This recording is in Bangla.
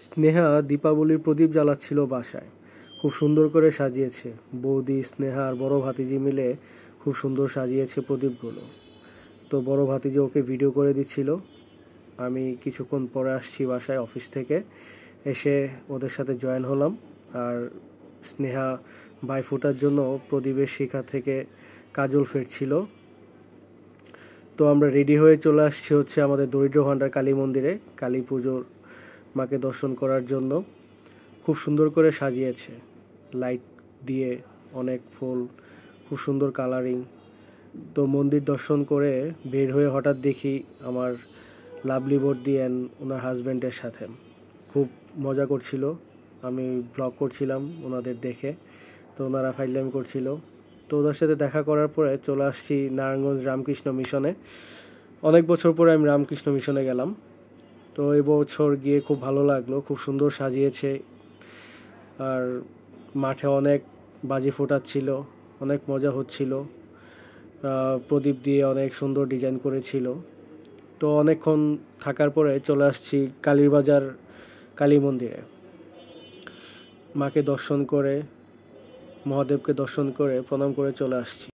স্নেহা দীপাবলির প্রদীপ জ্বালাচ্ছিল বাসায়। খুব সুন্দর করে সাজিয়েছে। বৌদি, স্নেহা আর বড় ভাতিজি মিলে খুব সুন্দর সাজিয়েছে প্রদীপগুলো। তো বড় ভাতিজি ওকে ভিডিও করে দিচ্ছিল। আমি কিছুক্ষণ পরে আসছি বাসায় অফিস থেকে, এসে ওদের সাথে জয়েন হলাম। আর স্নেহা ভাইফোঁটার জন্য প্রদীপের শিখা থেকে কাজল ফেটছিল। তো আমরা রেডি হয়ে চলে আসছি আমাদের দরিদ্র ভাণ্ডার কালী মন্দিরে কালী পুজোর মাকে দর্শন করার জন্য। খুব সুন্দর করে সাজিয়েছে, লাইট দিয়ে, অনেক ফুল, খুব সুন্দর কালারিং। তো মন্দির দর্শন করে বের হয়ে হঠাৎ দেখি আমার লাভলি বর্দি অ্যান্ড ওনার হাজব্যান্ডের সাথে খুব মজা করছিল। আমি ব্লগ করছিলাম ওনাদের দেখে, তো ওনারা ফাইজলামি করছিল। তো ওদের সাথে দেখা করার পরে চলে আসছি নারায়ণগঞ্জ রামকৃষ্ণ মিশনে। অনেক বছর পরে আমি রামকৃষ্ণ মিশনে গেলাম। তো এই বছর গিয়ে খুব ভালো লাগলো, খুব সুন্দর সাজিয়েছে। আর মাঠে অনেক বাজি ফোটাচ্ছিল, অনেক মজা হচ্ছিল। প্রদীপ দিয়ে অনেক সুন্দর ডিজাইন করেছিল। তো অনেকক্ষণ থাকার পরে চলে আসছি কালীবাজার কালী মন্দিরে। মাকে দর্শন করে, মহাদেবকে দর্শন করে প্রণাম করে চলে আসছি।